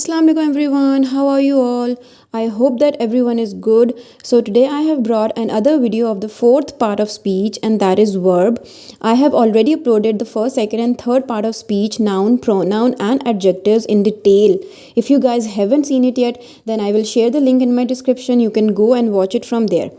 Assalamu alaikum everyone. How are you all? I hope that everyone is good. So today I have brought another video of the fourth part of speech, and that is verb. I have already uploaded the first, second and third part of speech, noun, pronoun and adjectives in detail. If you guys haven't seen it yet, then I will share the link in my description. You can go and watch it from there.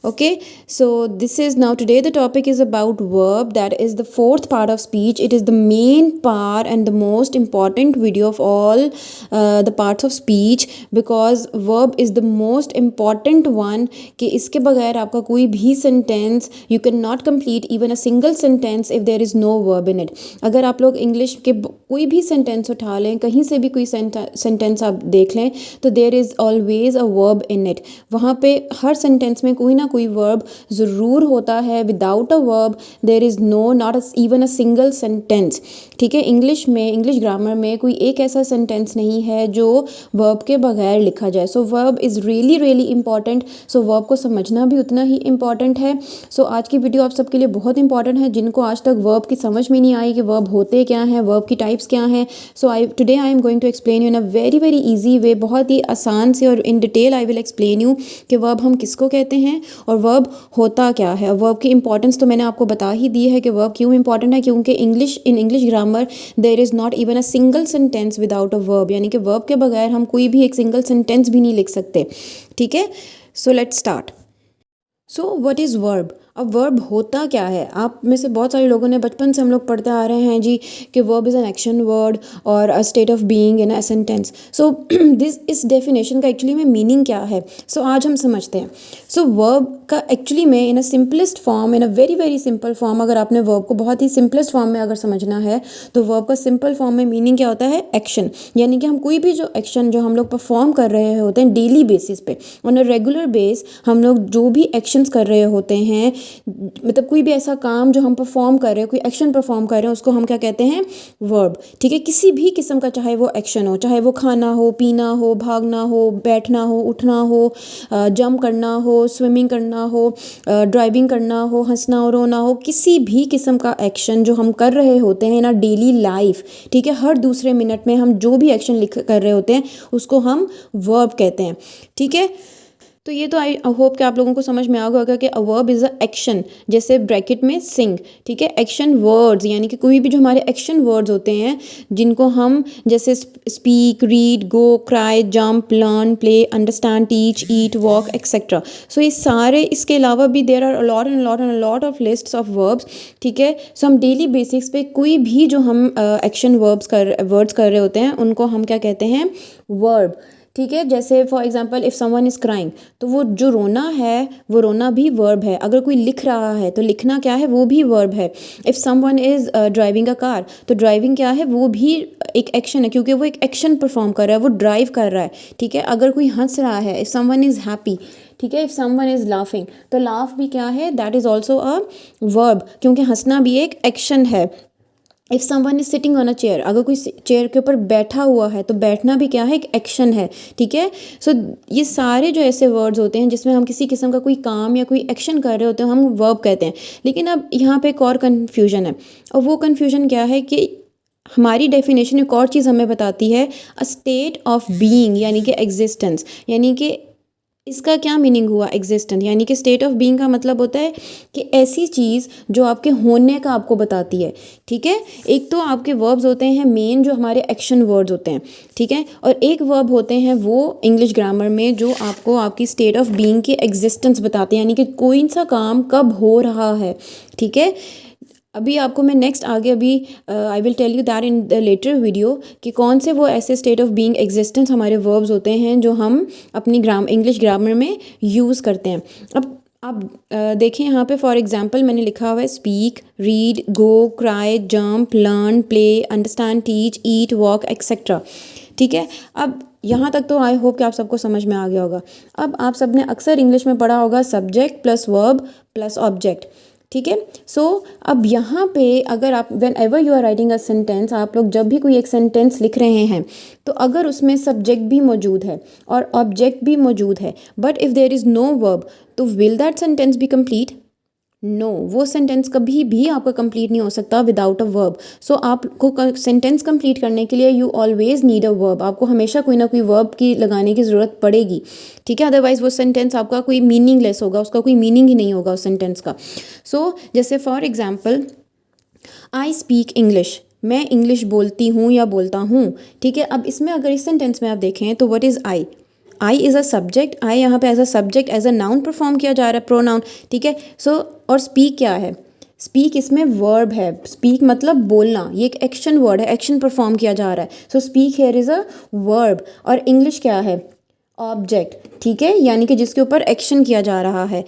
Okay, so this is now today the topic is about verb. That is the fourth part of speech. It is the main part and the most important video of all the parts of speech, because verb is the most important one. कि इसके बगैर आपका कोई भी sentence you cannot complete even a single sentence if there is no verb in it. अगर आप लोग English के कोई भी sentence उठा लें, कहीं से भी कोई sentence आप देख लें, तो there is always a verb in it. वहाँ पे हर sentence में कोई ना कोई वर्ब ज़रूर होता है. Without a verb there is no not even a single sentence. ठीक है, इंग्लिश में, इंग्लिश ग्रामर में कोई एक ऐसा सेंटेंस नहीं है जो वर्ब के बगैर लिखा जाए. So verb is really really important. So verb को समझना भी उतना ही इंपॉर्टेंट है. सो आज की वीडियो आप सबके लिए बहुत इंपॉर्टेंट है, जिनको आज तक वर्ब की समझ में नहीं आई कि वर्ब होते क्या हैं, वर्ब की टाइप्स क्या हैं. So today I am going to explain you in a very very easy way. बहुत ही आसान से और in detail I will explain you कि वर्ब हम किसको कहते हैं और वर्ब होता क्या है. वर्ब की इंपॉर्टेंस तो मैंने आपको बता ही दी है कि वर्ब क्यों इंपॉर्टेंट है. क्योंकि English grammar there is not even a single sentence without a verb. यानी कि वर्ब के बगैर हम कोई भी एक सिंगल सेंटेंस भी नहीं लिख सकते. ठीक है, so let's start. So what is verb. अब वर्ब होता क्या है. आप में से बहुत सारे लोगों ने, बचपन से हम लोग पढ़ते आ रहे हैं जी कि verb is an action word और a state of being in a sentence. So this इस डेफिनेशन का एक्चुअली में मीनिंग क्या है. सो आज हम समझते हैं. सो वर्ब का एक्चुअली में in a simplest form, in a very very simple form, अगर आपने वर्ब को बहुत ही सिंपलेस्ट फॉर्म में अगर समझना है तो वर्ब का सिंपल फॉर्म में मीनिंग क्या होता है. एक्शन. यानी कि हम कोई भी जो एक्शन जो हम लोग परफॉर्म कर रहे होते हैं डेली बेसिस पे, ऑन अ रेगुलर बेस, हम लोग जो भी एक्शंस कर रहे होते हैं, मतलब कोई भी ऐसा काम जो हम परफॉर्म कर रहे हैं, कोई एक्शन परफॉर्म कर रहे हैं, उसको हम क्या कहते हैं. वर्ब. ठीक है, किसी भी किस्म का चाहे वो एक्शन हो, चाहे वो खाना हो, पीना हो, भागना हो, बैठना हो, उठना हो, जंप करना हो, स्विमिंग करना हो, ड्राइविंग करना हो, हंसना हो, रोना हो, किसी भी किस्म का एक्शन जो हम कर रहे होते हैं ना डेली लाइफ. ठीक है, हर दूसरे मिनट में हम जो भी एक्शन कर रहे होते हैं उसको हम वर्ब कहते हैं. ठीक है, तो ये तो आई होप कि आप लोगों को समझ में आ गया होगा कि a verb is a action. जैसे ब्रैकेट में सिंग. ठीक है, एक्शन वर्ड्स, यानी कि कोई भी जो हमारे एक्शन वर्ड्स होते हैं जिनको हम जैसे speak, read, go, cry, jump, learn, play, understand, teach, eat, walk etcetera. So ये सारे, इसके अलावा भी there are lot of lists of verbs. ठीक है, सो हम डेली बेसिक्स पे कोई भी जो हम एक्शन वर्ड्स कर रहे होते हैं उनको हम क्या कहते हैं. वर्ब. ठीक है, जैसे for example if someone is crying, तो वो जो रोना है वो रोना भी वर्ब है. अगर कोई लिख रहा है तो लिखना क्या है, वो भी वर्ब है. If someone is driving a car, तो ड्राइविंग क्या है, वो भी एक एक्शन है, क्योंकि वो एक एक्शन परफॉर्म कर रहा है, वो ड्राइव कर रहा है. ठीक है, अगर कोई हंस रहा है, इफ़ समवन इज़ हैप्पी. ठीक है, इफ़ समवन इज़ लाफिंग, तो लाफ भी क्या है, that is also a verb, क्योंकि हंसना भी एक एक्शन है. If someone is sitting on a chair, अगर कोई चेयर के ऊपर बैठा हुआ है तो बैठना भी क्या है, एक एक्शन है. ठीक है, सो ये सारे जो ऐसे वर्ड्स होते हैं जिसमें हम किसी किस्म का कोई काम या कोई एक्शन कर रहे होते हैं हम वर्ब कहते हैं. लेकिन अब यहाँ पे एक और कन्फ्यूजन है, और वो कन्फ्यूजन क्या है कि हमारी डेफिनेशन एक और चीज़ हमें बताती है, अ स्टेट ऑफ बीइंग, यानी कि एग्जिस्टेंस. यानी कि इसका क्या मीनिंग हुआ एग्जिस्टेंट, यानी कि स्टेट ऑफ बीइंग का मतलब होता है कि ऐसी चीज़ जो आपके होने का आपको बताती है. ठीक है, एक तो आपके वर्ब्स होते हैं मेन जो हमारे एक्शन वर्ड्स होते हैं. ठीक है, और एक वर्ब होते हैं वो इंग्लिश ग्रामर में जो आपको आपकी स्टेट ऑफ बीइंग की एग्जिस्टेंस बताते हैं, यानी कि कोई सा काम कब हो रहा है. ठीक है, अभी आपको मैं नेक्स्ट आगे अभी I will tell you that in the later video कि कौन से वो ऐसे स्टेट ऑफ बीइंग एग्जिस्टेंस हमारे वर्ब्स होते हैं जो हम अपनी इंग्लिश ग्रामर में यूज़ करते हैं. अब आप देखें यहाँ पे फॉर एग्जांपल मैंने लिखा हुआ है speak, read, go, cry, jump, learn, play, understand, teach, eat, walk etcetera. ठीक है, अब यहाँ तक तो आई होप कि आप सबको समझ में आ गया होगा. अब आप सब ने अक्सर इंग्लिश में पढ़ा होगा subject plus verb plus object. ठीक है, सो अब यहाँ पे अगर आप whenever you are writing a sentence, आप लोग जब भी कोई एक सेंटेंस लिख रहे हैं तो अगर उसमें सब्जेक्ट भी मौजूद है और ऑब्जेक्ट भी मौजूद है, but if there is no verb, तो will that sentence be complete. No, वो सेंटेंस कभी भी आपका कंप्लीट नहीं हो सकता विदाउट अ वर्ब। सो आपको सेंटेंस कंप्लीट करने के लिए you always need a verb, आपको हमेशा कोई ना कोई वर्ब की लगाने की ज़रूरत पड़ेगी, ठीक है। अदरवाइज वो सेंटेंस आपका कोई मीनिंगलेस होगा, उसका कोई मीनिंग ही नहीं होगा उस सेंटेंस का। सो जैसे for example, I speak English, मैं इंग्लिश बोलती हूँ या बोलता हूँ, ठीक है। अब इसमें अगर इस सेंटेंस में आप देखें तो what is I, I is a subject, I यहाँ पे as a subject as a noun perform किया जा रहा है, प्रोनाउन, ठीक है। सो और स्पीक क्या है, स्पीक इसमें वर्ब है, स्पीक मतलब बोलना, ये एक एक्शन वर्ड है, एक्शन परफॉर्म किया जा रहा है। So speak here is a verb. और इंग्लिश क्या है, ऑब्जेक्ट, ठीक है, यानी कि जिसके ऊपर एक्शन किया जा रहा है।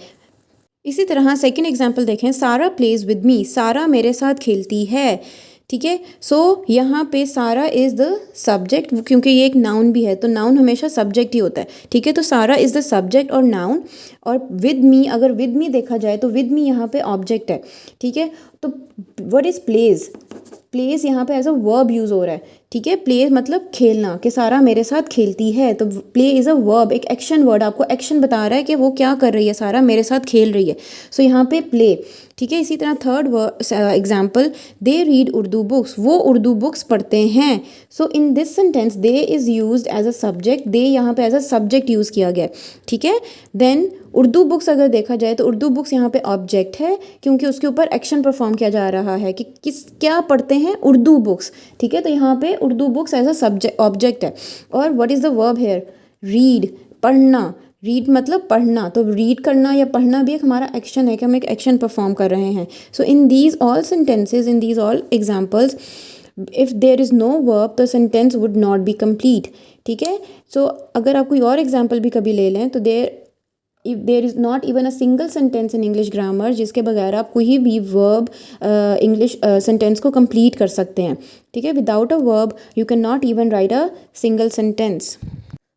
इसी तरह सेकंड एग्जांपल देखें, सारा प्लेज विद मी, सारा मेरे साथ खेलती है, ठीक है। सो यहाँ पे सारा इज़ द सब्जेक्ट, क्योंकि ये एक नाउन भी है तो नाउन हमेशा सब्जेक्ट ही होता है, ठीक है। तो सारा इज़ द सब्जेक्ट और नाउन, और विद मी, अगर विद मी देखा जाए तो विद मी यहाँ पे ऑब्जेक्ट है, ठीक है। तो व्हाट इज़ प्लेज, प्लेस यहाँ पे एज अ वर्ब यूज़ हो रहा है, ठीक है। प्ले मतलब खेलना, कि सारा मेरे साथ खेलती है, तो प्ले इज़ अ वर्ब, एक एक्शन वर्ड, आपको एक्शन बता रहा है कि वो क्या कर रही है, सारा मेरे साथ खेल रही है। सो यहाँ पे प्ले, ठीक है। इसी तरह third example, they read Urdu books, वो उर्दू बुक्स पढ़ते हैं। So in this sentence they is used as a subject, they यहाँ पे एज अ सब्जेक्ट यूज़ किया गया, ठीक है। देन उर्दू बुक्स अगर देखा जाए तो उर्दू बुक्स यहाँ पे ऑब्जेक्ट है, क्योंकि उसके ऊपर एक्शन परफॉर्म किया जा रहा है कि किस क्या पढ़ते हैं, उर्दू बुक्स, ठीक है। तो यहाँ पे Urdu books as a subject object है। और what is the verb here, read, पढ़ना, रीड मतलब पढ़ना, तो रीड करना या पढ़ना भी एक हमारा एक्शन है कि हम एक एक्शन परफॉर्म कर रहे हैं। So in these all sentences, in these all examples, if there is no verb तो sentence would not be complete, ठीक है। सो अगर आप कोई और एग्जाम्पल भी कभी ले लें तो if there is not even a single sentence in English grammar जिसके बगैर आप कोई भी वर्ब इंग्लिश सेंटेंस को कंप्लीट कर सकते हैं, ठीक है। Without a verb you can not even right a single sentence.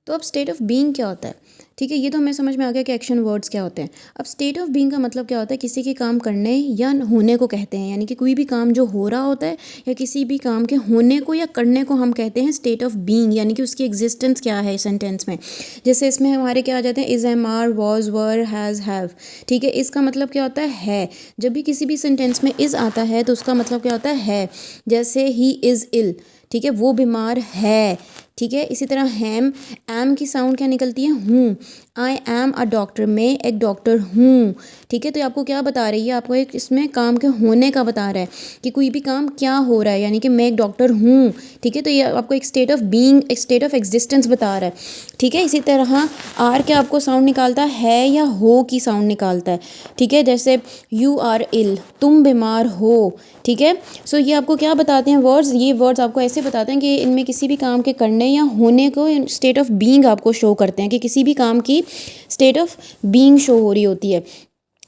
तो अब स्टेट ऑफ बीइंग क्या होता है, ठीक है, ये तो हमें समझ में आ गया कि एक्शन वर्ड्स क्या होते हैं। अब स्टेट ऑफ बीइंग का मतलब क्या होता है, किसी के काम करने या होने को कहते हैं, यानी कि कोई भी काम जो हो रहा होता है या किसी भी काम के होने को या करने को हम कहते हैं स्टेट ऑफ बीइंग, यानी कि उसकी एग्जिस्टेंस क्या है सेंटेंस में। जैसे इसमें हमारे क्या आ जाते हैं, is, am, are, was, were, has, have, ठीक है। इसका मतलब क्या होता है। जब भी किसी भी सेंटेंस में इज़ आता है तो उसका मतलब क्या होता है। जैसे ही इज़ इल, ठीक है, वो बीमार है, ठीक है। इसी तरह हैम, एम की साउंड क्या निकलती है, हूँ। आई एम अ डॉक्टर, मैं एक डॉक्टर हूँ, ठीक है। तो ये आपको क्या बता रही है, आपको एक इसमें काम के होने का बता रहा है कि कोई भी काम क्या हो रहा है, यानी कि मैं एक डॉक्टर हूँ, ठीक है। तो ये आपको एक स्टेट ऑफ बीइंग, एक स्टेट ऑफ एग्जिस्टेंस बता रहा है, ठीक है। इसी तरह आर क्या आपको साउंड निकालता है या हो की साउंड निकालता है, ठीक है। जैसे यू आर इल, तुम बीमार हो, ठीक है। सो ये आपको क्या बताते हैं वर्ड्स, ये वर्ड्स आपको ऐसे बताते हैं कि इनमें किसी भी काम के करने या होने को स्टेट ऑफ बीइंग आपको शो करते हैं कि किसी भी काम की स्टेट ऑफ बीइंग शो हो रही होती है।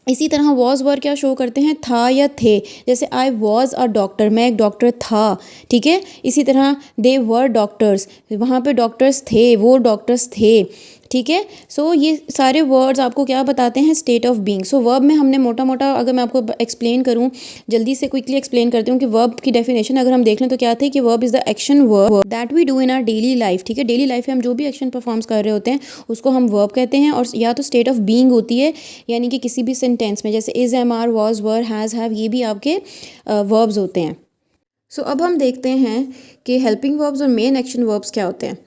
इसी तरह वॉज वर क्या शो करते हैं, था या थे। जैसे आई वॉज अ डॉक्टर, मैं एक डॉक्टर था, ठीक है। इसी तरह दे वर डॉक्टर्स, वहाँ पे डॉक्टर्स थे, वो डॉक्टर्स थे, ठीक है। सो ये सारे वर्ड्स आपको क्या बताते हैं, state of being. So verb में हमने मोटा मोटा, अगर मैं आपको एक्सप्लेन करूँ, जल्दी से क्विकली एक्सप्लेन करती हूँ कि वर्ब की डेफिनेशन अगर हम देख लें तो क्या थी कि verb is the action verb that we do in our daily life, ठीक है। डेली लाइफ में हम जो भी एक्शन परफॉर्म्स कर रहे होते हैं उसको हम वर्ब कहते हैं। और या तो स्टेट ऑफ बीइंग होती है, यानी कि किसी भी सेंटेंस में, जैसे is, am, are, was, were, has, have, ये भी आपके वर्ब्स होते हैं। सो अब हम देखते हैं कि हेल्पिंग वर्ब्स और मेन एक्शन वर्ब्स क्या होते हैं।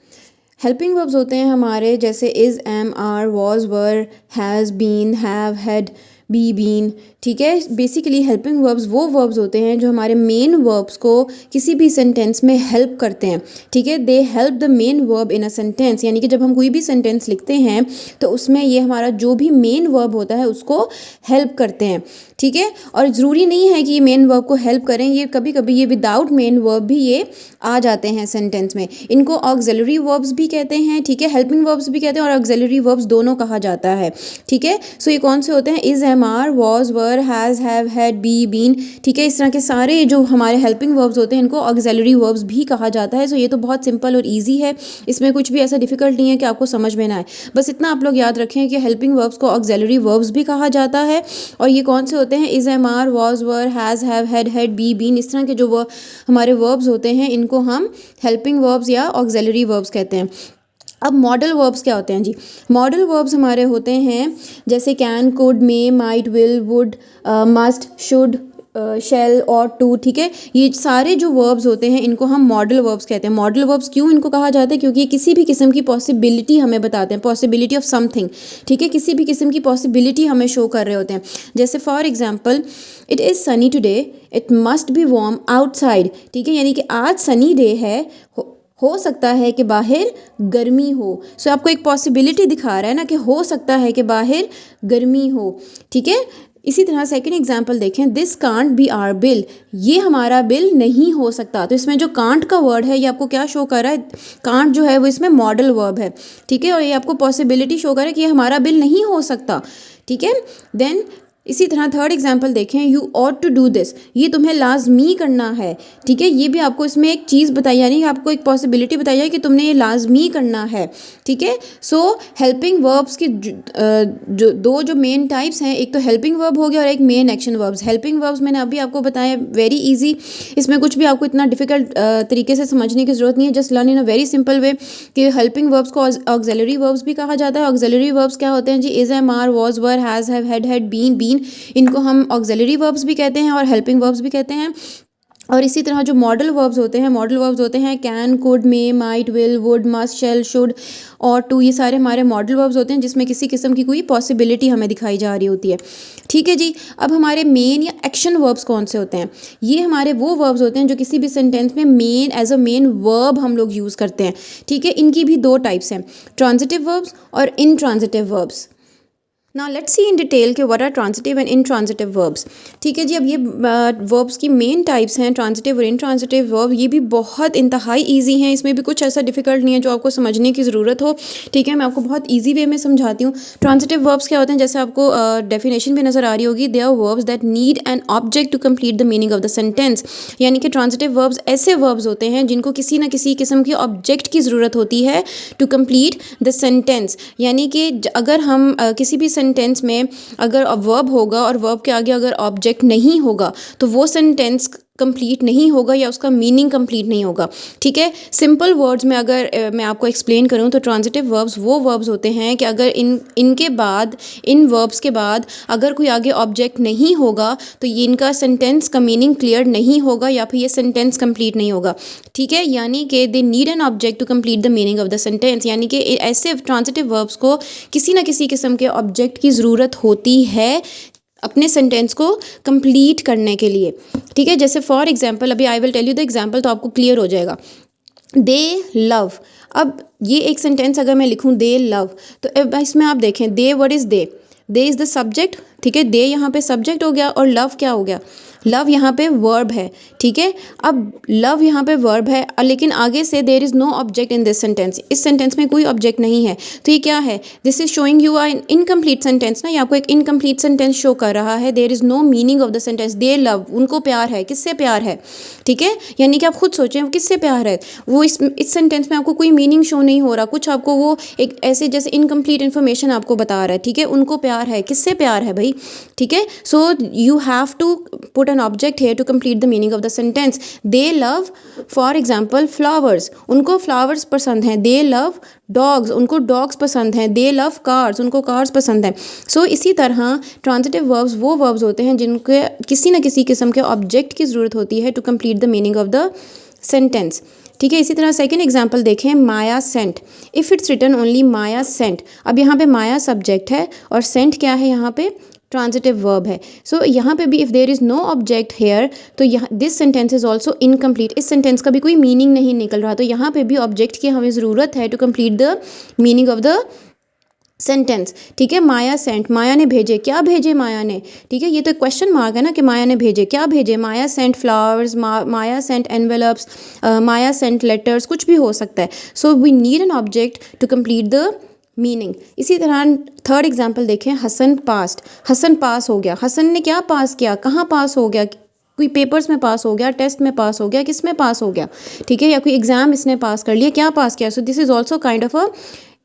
हेल्पिंग वर्ब्स होते हैं हमारे जैसे is, am, are, was, were, has, been, have, had, be, been, ठीक है। बेसिकली हेल्पिंग वर्ब्स वो वर्ब्स होते हैं जो हमारे मेन वर्ब्स को किसी भी सेंटेंस में हेल्प करते हैं, ठीक है। They help the main verb in a sentence, यानी कि जब हम कोई भी सेंटेंस लिखते हैं तो उसमें ये हमारा जो भी मेन वर्ब होता है उसको हेल्प करते हैं, ठीक है। और ज़रूरी नहीं है कि ये मेन वर्ब को हेल्प करें, ये कभी कभी ये विदाउट मेन वर्ब भी ये आ जाते हैं सेंटेंस में। इनको ऑक्सिलरी वर्ब्स भी कहते हैं, ठीक है, हेल्पिंग वर्ब्स भी कहते हैं और ऑक्सिलरी वर्ब्स दोनों कहा जाता है, ठीक है। सो ये कौन से होते हैं, is, am, are, was, were, has, have, had, be, been, ठीक है। इस तरह के सारे जो हमारे हेल्पिंग वर्ब्स होते हैं इनको ऑक्सिलरी वर्ब्स भी कहा जाता है। सो ये तो बहुत सिंपल और ईजी है, इसमें कुछ भी ऐसा डिफिकल्ट नहीं है कि आपको समझ में ना आए। बस इतना आप लोग याद रखें कि हेल्पिंग वर्ब्स को ऑक्सिलरी वर्ब्स भी कहा जाता है। और ये कौन से होते हैं, is, am, are, was, were, has, have, had, had, be, been, इस तरह के जो हमारे वर्ब्स होते हैं इनको हम हेल्पिंग वर्ब्स या ऑक्सिलरी वर्ब्स कहते हैं। अब मॉडल वर्ब्स क्या होते हैं जी? मॉडल वर्ब्स हमारे होते हैं जैसे can, could, may, might, will, would, must, should, shall और टू, ठीक है। ये सारे जो वर्ब्स होते हैं इनको हम मॉडल वर्ब्स कहते हैं। मॉडल वर्ब्स क्यों इनको कहा जाता है? क्योंकि ये किसी भी किस्म की पॉसिबिलिटी हमें बताते हैं, पॉसिबिलिटी ऑफ समथिंग, ठीक है। किसी भी किस्म की पॉसिबिलिटी हमें शो कर रहे होते हैं। जैसे for example, it is Sunny today, it must be warm outside, ठीक है। यानी कि आज सनी डे है, हो सकता है कि बाहर गर्मी हो। सो आपको एक पॉसिबिलिटी दिखा रहा है ना कि हो सकता है कि बाहर गर्मी हो, ठीक है। इसी तरह सेकंड एग्जांपल देखें, this can't be our bill, ये हमारा बिल नहीं हो सकता। तो इसमें जो कांट का वर्ड है ये आपको क्या शो कर रहा है? कांट जो है वो इसमें मॉडल वर्ब है, ठीक है। और ये आपको पॉसिबिलिटी शो कर रहा है कि ये हमारा बिल नहीं हो सकता, ठीक है। देन इसी तरह थर्ड एग्जाम्पल देखें, you ought to do this, ये तुम्हें लाजमी करना है, ठीक है। ये भी आपको इसमें एक चीज़ बताई यानी आपको एक पॉसिबिलिटी बताई है कि तुमने ये लाजमी करना है, ठीक है। सो हेल्पिंग वर्ब्स की जो मेन टाइप्स हैं, एक तो हेल्पिंग वर्ब हो गया और एक main action verbs. Helping verbs मैंने अभी आपको बताया, वेरी ईजी, इसमें कुछ भी आपको इतना डिफिकल्ट तरीके से समझने की ज़रूरत नहीं है। Just learn in a very simple way कि हेल्पिंग वर्ब्स को ऑक्सिलरी वर्ब्स भी कहा जाता है। ऑक्सिलरी वर्ब्स क्या होते हैं जी? Is, am, are, was, were, has, have, had, been, इनको हम ऑक्सिलरी वर्ब्स भी कहते हैं और हेल्पिंग वर्ब्स भी कहते हैं। और इसी तरह जो मॉडल वर्ब्स होते हैं, मॉडल वर्ब्स होते हैं can, could, may, might, will, would, must, shall, should और टू, ये सारे हमारे मॉडल वर्ब्स होते हैं जिसमें किसी किस्म की कोई पॉसिबिलिटी हमें दिखाई जा रही होती है, ठीक है जी। अब हमारे मेन या एक्शन वर्ब्स कौन से होते हैं? ये हमारे वो वर्ब्स होते हैं जो किसी भी सेंटेंस में main as a main verb हम लोग यूज़ करते हैं, ठीक है। इनकी भी दो टाइप्स हैं, ट्रांजिटिव वर्ब्स और intransitive verbs. Now let's see in detail कि what are transitive and intransitive verbs, ठीक है जी। अब ये वर्ब्स की मेन टाइप्स हैं ट्रांजिटिव और इनट्रांजिटिव वर्ब। ये भी बहुत इंतहाई ईजी हैं, इसमें भी कुछ ऐसा डिफिकल्ट नहीं है जो आपको समझने की ज़रूरत हो, ठीक है। मैं आपको बहुत ईजी वे में समझाती हूँ। ट्रांजिटिव वर्ब्स क्या होते हैं? जैसे आपको डेफिनेशन भी नज़र आ रही होगी, they are verbs that need an object to complete the meaning of the sentence. यानी कि ट्रांजिटिव वर्ब्स ऐसे वर्ब्स होते हैं जिनको किसी न किसी किस्म की ऑब्जेक्ट की ज़रूरत होती है टू कंप्लीट द सेंटेंस। यानी कि अगर हम किसी भी सेंटेंस में अगर वर्ब होगा और वर्ब के आगे अगर ऑब्जेक्ट नहीं होगा तो वो सेंटेंस कंप्लीट नहीं होगा या उसका मीनिंग कंप्लीट नहीं होगा, ठीक है। सिंपल वर्ड्स में अगर मैं आपको एक्सप्लेन करूं तो ट्रांजिटिव वर्ब्स वो वर्ब्स होते हैं कि अगर इनके बाद, इन वर्ब्स के बाद अगर कोई आगे ऑब्जेक्ट नहीं होगा तो ये इनका सेंटेंस का मीनिंग क्लियर नहीं होगा या फिर ये सेंटेंस कंप्लीट नहीं होगा, ठीक है। यानी कि they need an object to complete the meaning of the sentence. यानी कि ऐसे ट्रांजिटिव वर्ब्स को किसी न किसी किस्म के ऑब्जेक्ट की ज़रूरत होती है अपने सेंटेंस को कंप्लीट करने के लिए, ठीक है। जैसे फॉर एग्जांपल, अभी I will tell you the example तो आपको क्लियर हो जाएगा। दे लव, अब ये एक सेंटेंस अगर मैं लिखूं दे लव, तो अब इसमें आप देखें they, what is they? They is the subject, ठीक है। दे यहाँ पे सब्जेक्ट हो गया और लव क्या हो गया? लव यहाँ पे वर्ब है, ठीक है। अब लव यहाँ पे वर्ब है लेकिन आगे से there is no object in this sentence, इस सेंटेंस में कोई ऑब्जेक्ट नहीं है। तो ये क्या है? This is showing you an incomplete sentence ना, ये आपको एक इनकम्प्लीट सेंटेंस शो कर रहा है। There is no meaning of the sentence. They love, उनको प्यार है, किससे प्यार है, ठीक है। यानी कि आप खुद सोचें वो किससे प्यार है, वो इस सेंटेंस में आपको कोई मीनिंग शो नहीं हो रहा, कुछ आपको वो एक ऐसे जैसे इनकम्प्लीट इन्फॉर्मेशन आपको बता रहा है, ठीक है। उनको प्यार है, किससे प्यार है भाई, ठीक है। So you have to put an object here to complete the meaning of the sentence. They love for example flowers, उनको फ्लावर्स पसंद हैं। दे लव डॉग्स, उनको डॉग्स पसंद हैं। दे लव कार्स, उनको कार्स पसंद हैं। सो इसी तरह ट्रांजिटिव वर्ब्स वो वर्ब्स होते हैं जिनके किसी न किसी किस्म के ऑब्जेक्ट की ज़रूरत होती है to complete the meaning of the sentence, ठीक है। इसी तरह सेकंड एग्जांपल देखें, Maya sent, if it's written only Maya sent. अब यहाँ पे माया सब्जेक्ट है और सेंट क्या है? यहाँ पे ट्रांजिटिव वर्ब है। सो यहाँ पे भी if there is no object here तो यहाँ this sentence is also incomplete, इस सेंटेंस का भी कोई मीनिंग नहीं निकल रहा। तो यहाँ पे भी ऑब्जेक्ट की हमें ज़रूरत है to complete the meaning of the sentence, ठीक है। माया सेंट, माया ने भेजे, क्या भेजे माया ने, ठीक है। ये तो क्वेश्चन मार्क है ना कि माया ने भेजे, क्या भेजे? Maya sent flowers, Maya sent envelopes, Maya sent letters, कुछ भी हो सकता है। So we need an object to complete the meaning. इसी तरह थर्ड एग्जाम्पल देखें, हसन पास्ट, हसन पास हो गया। हसन ने क्या पास किया? कहाँ पास हो गया? कोई पेपर्स में पास हो गया, टेस्ट में पास हो गया, किस में पास हो गया, ठीक है। या कोई एग्जाम इसने पास कर लिया, क्या पास किया? So this is also kind of a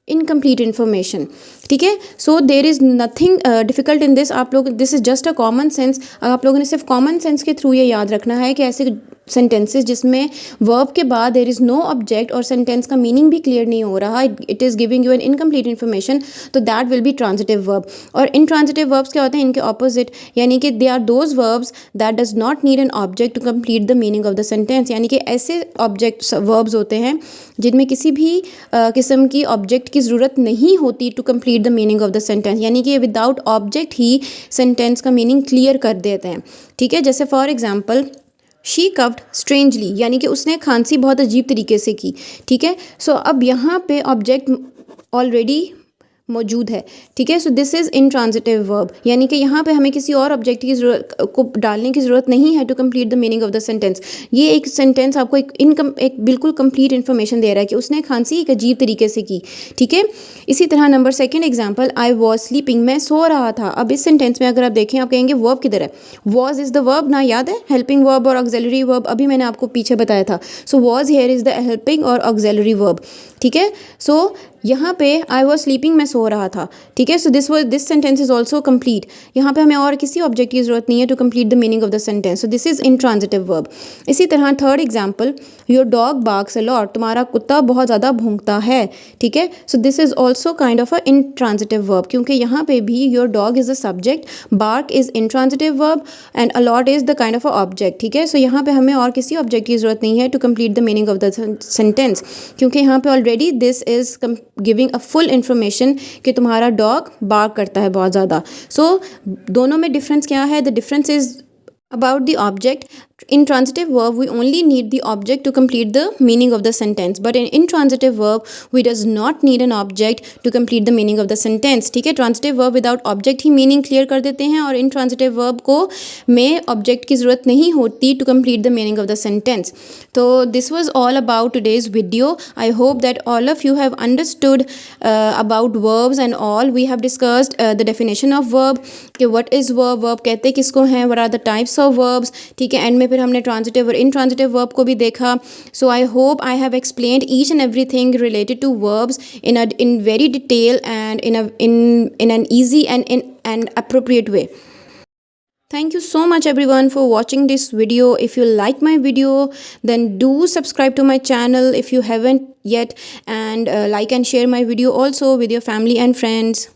incomplete information, ठीक है। So there is nothing difficult in this. आप लोग, this is just a common sense. आप लोगों ने सिर्फ कॉमन सेंस के थ्रू ये याद रखना है कि ऐसे सेंटेंसेस जिसमें वर्ब के बाद देर इज़ नो ऑब्जेक्ट और सेंटेंस का मीनिंग भी क्लियर नहीं हो रहा, it is giving you an incomplete information, तो that will be transitive verb. और इनट्रांजिटिव वर्ब्स क्या होते हैं, इनके ऑपोजिट, यानी कि they are those verbs that does not need an object to complete the meaning of the sentence, यानी कि ऐसे ऑब्जेक्ट वर्ब्स होते हैं जिनमें किसी भी किस्म की ऑब्जेक्ट की ज़रूरत नहीं होती to complete the meaning of the sentence, यानी कि विदाउट ऑब्जेक्ट ही सेंटेंस का मीनिंग क्लियर कर देते हैं। ठीक है, जैसे for example she coughed strangely, यानी कि उसने खांसी बहुत अजीब तरीके से की। ठीक है, सो अब यहाँ पे ऑब्जेक्ट ऑलरेडी मौजूद है। ठीक है, so this is intransitive verb, यानी कि यहाँ पे हमें किसी और ऑब्जेक्ट की ज़रूरत को डालने की ज़रूरत नहीं है to complete the meaning of the sentence. ये एक सेंटेंस आपको एक बिल्कुल कंप्लीट इन्फॉर्मेशन दे रहा है कि उसने खांसी एक अजीब तरीके से की। ठीक है, इसी तरह number second example, I was sleeping, मैं सो रहा था। अब इस सेंटेंस में अगर आप देखें, आप कहेंगे वर्ब किधर है, वॉज इज़ द वर्ब ना, याद है, हेल्पिंग वर्ब और ऑक्सिलरी वर्ब अभी मैंने आपको पीछे बताया था। So was here is the helping और ऑक्सिलरी वर्ब। ठीक है, सो यहाँ पे आई वॉज स्लीपिंग, मैं सो रहा था। ठीक है, so this sentence is also complete. यहाँ पे हमें और किसी ऑब्जेक्ट की जरूरत नहीं है to complete the meaning of the sentence, so this is intransitive verb. इसी तरह third example, your dog barks a lot, तुम्हारा कुत्ता बहुत ज़्यादा भौंकता है। ठीक है, so this is also kind of a intransitive verb, क्योंकि यहाँ पे भी your dog is a subject, bark is intransitive verb and a lot is the kind of a object. ठीक है, सो यहाँ पे हमें और किसी ऑब्जेक्ट की जरूरत नहीं है to complete the meaning of the sentence, क्योंकि यहाँ पे already this is giving a full information कि तुम्हारा डॉग बार्क करता है बहुत ज़्यादा। सो दोनों में डिफरेंस क्या है, the difference is about the object. In transitive verb we only need the object to complete the meaning of the sentence, but in intransitive verb we does not need an object to complete the meaning of the sentence. ठीक है, transitive verb without object ही meaning clear कर देते हैं और intransitive verb को में object की ज़रूरत नहीं होती to complete the meaning of the sentence. तो this was all about today's video. I hope that all of you have understood about verbs and all. We have discussed the definition of verb, कि what is verb, verb कहते किसको हैं, what are the types of verbs. ठीक है, and में फिर हमने transitive और इनट्रांजिटिव वर्ब को भी देखा. So I hope I have explained each and everything related to verbs in very detail and in an easy and appropriate way. Thank you so much everyone for watching this video. If you like my video, then do subscribe to my channel if you haven't yet, and like and share my video also with your family and friends.